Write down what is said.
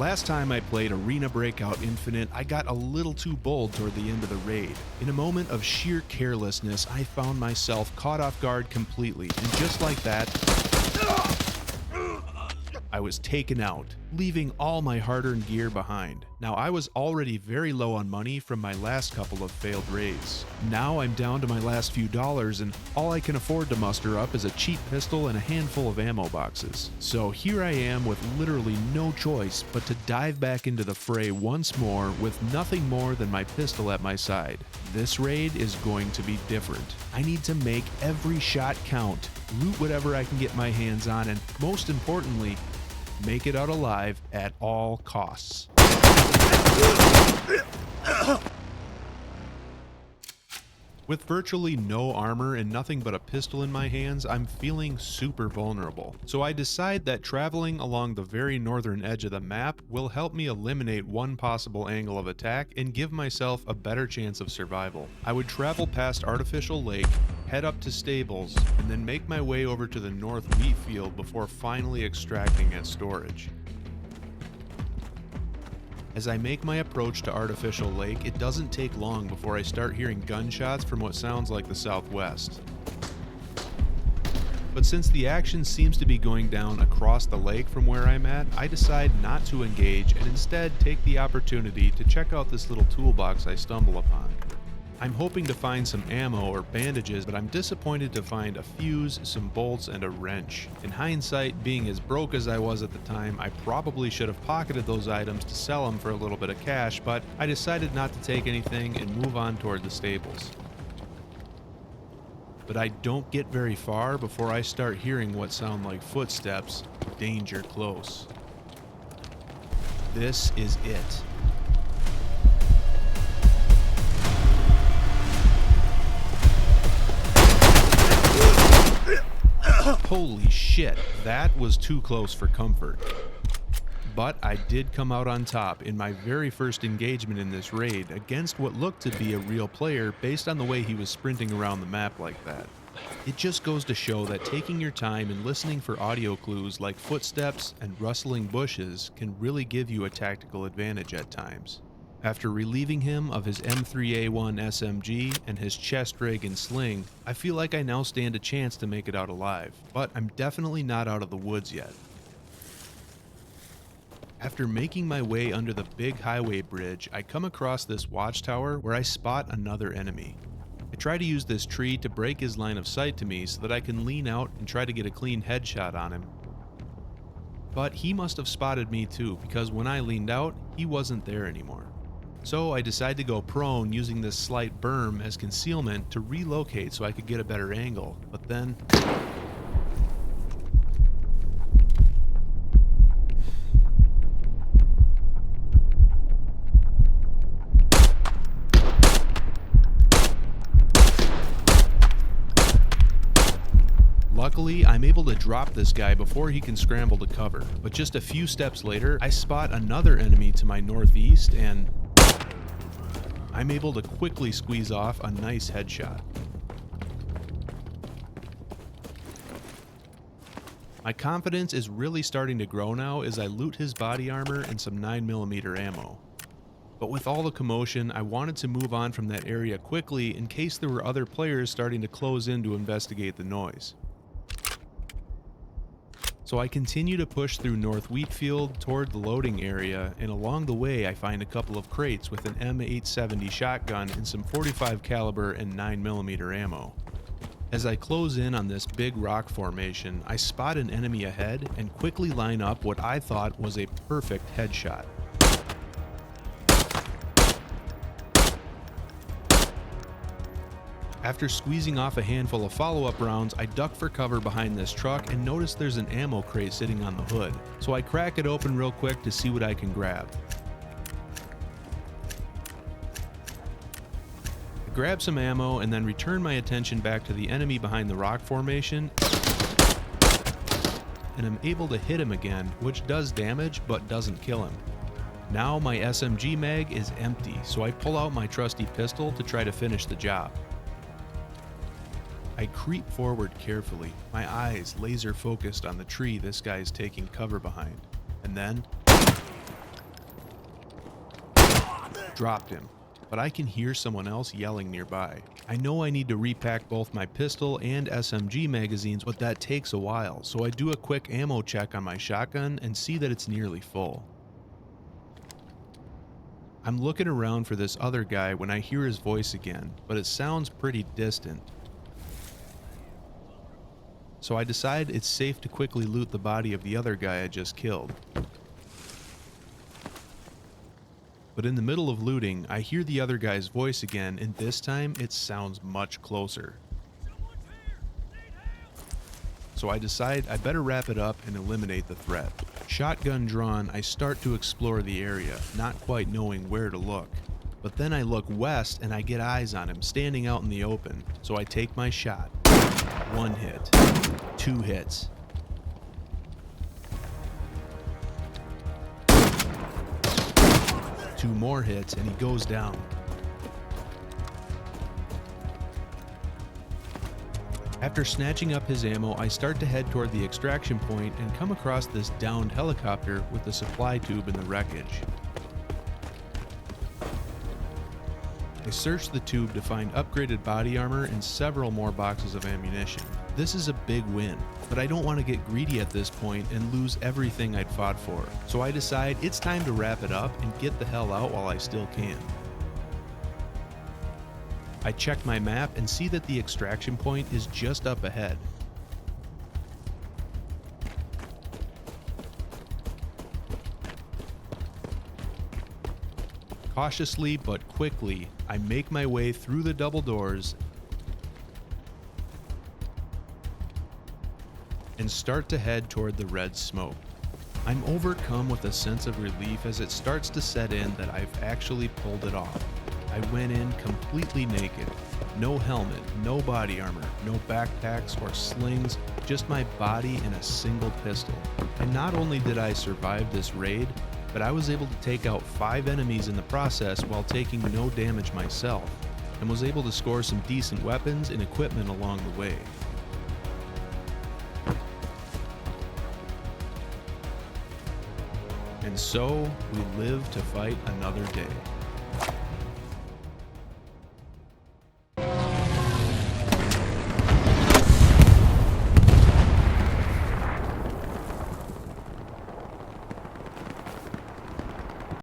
Last time I played Arena Breakout Infinite, I got a little too bold toward the end of the raid. In a moment of sheer carelessness, I found myself caught off guard completely, and just like that, I was taken out, leaving all my hard-earned gear behind. Now, I was already very low on money from my last couple of failed raids. Now I'm down to my last few dollars, and all I can afford to muster up is a cheap pistol and a handful of ammo boxes. So here I am with literally no choice but to dive back into the fray once more with nothing more than my pistol at my side. This raid is going to be different. I need to make every shot count, loot whatever I can get my hands on, and most importantly, make it out alive at all costs. With virtually no armor and nothing but a pistol in my hands, I'm feeling super vulnerable. So I decide that traveling along the very northern edge of the map will help me eliminate one possible angle of attack and give myself a better chance of survival. I would travel past Artificial Lake, head up to stables, and then make my way over to the north wheat field before finally extracting at storage. As I make my approach to Artificial Lake, it doesn't take long before I start hearing gunshots from what sounds like the southwest. But since the action seems to be going down across the lake from where I'm at, I decide not to engage and instead take the opportunity to check out this little toolbox I stumble upon. I'm hoping to find some ammo or bandages, but I'm disappointed to find a fuse, some bolts, and a wrench. In hindsight, being as broke as I was at the time, I probably should have pocketed those items to sell them for a little bit of cash, but I decided not to take anything and move on toward the stables. But I don't get very far before I start hearing what sound like footsteps, danger close. This is it. Holy shit, that was too close for comfort. But I did come out on top in my very first engagement in this raid against what looked to be a real player based on the way he was sprinting around the map like that. It just goes to show that taking your time and listening for audio clues like footsteps and rustling bushes can really give you a tactical advantage at times. After relieving him of his M3A1 SMG and his chest rig and sling, I feel like I now stand a chance to make it out alive, but I'm definitely not out of the woods yet. After making my way under the big highway bridge, I come across this watchtower where I spot another enemy. I try to use this tree to break his line of sight to me so that I can lean out and try to get a clean headshot on him. But he must have spotted me too, because when I leaned out, he wasn't there anymore. So I decide to go prone using this slight berm as concealment to relocate so I could get a better angle, but then... Luckily, I'm able to drop this guy before he can scramble to cover, but just a few steps later, I spot another enemy to my northeast and... I'm able to quickly squeeze off a nice headshot. My confidence is really starting to grow now as I loot his body armor and some 9mm ammo. But with all the commotion, I wanted to move on from that area quickly in case there were other players starting to close in to investigate the noise. So I continue to push through North Wheatfield toward the loading area, and along the way I find a couple of crates with an M870 shotgun and some .45 caliber and 9mm ammo. As I close in on this big rock formation, I spot an enemy ahead and quickly line up what I thought was a perfect headshot. After squeezing off a handful of follow-up rounds, I duck for cover behind this truck and notice there's an ammo crate sitting on the hood, so I crack it open real quick to see what I can grab. I grab some ammo and then return my attention back to the enemy behind the rock formation, and I'm able to hit him again, which does damage but doesn't kill him. Now my SMG mag is empty, so I pull out my trusty pistol to try to finish the job. I creep forward carefully, my eyes laser focused on the tree this guy is taking cover behind, and then dropped him, but I can hear someone else yelling nearby. I know I need to repack both my pistol and SMG magazines, but that takes a while, so I do a quick ammo check on my shotgun and see that it's nearly full. I'm looking around for this other guy when I hear his voice again, but it sounds pretty distant. So I decide it's safe to quickly loot the body of the other guy I just killed. But in the middle of looting, I hear the other guy's voice again, and this time it sounds much closer. So I decide I better wrap it up and eliminate the threat. Shotgun drawn, I start to explore the area, not quite knowing where to look. But then I look west and I get eyes on him standing out in the open, so I take my shot. 1 hit, 2 hits. Two more hits and he goes down. After snatching up his ammo, I start to head toward the extraction point and come across this downed helicopter with the supply tube in the wreckage. I search the tube to find upgraded body armor and several more boxes of ammunition. This is a big win, but I don't want to get greedy at this point and lose everything I'd fought for. So I decide it's time to wrap it up and get the hell out while I still can. I check my map and see that the extraction point is just up ahead. Cautiously but quickly, I make my way through the double doors and start to head toward the red smoke. I'm overcome with a sense of relief as it starts to set in that I've actually pulled it off. I went in completely naked. No helmet, no body armor, no backpacks or slings, just my body and a single pistol. And not only did I survive this raid, but I was able to take out 5 enemies in the process while taking no damage myself, and was able to score some decent weapons and equipment along the way. And so, we live to fight another day.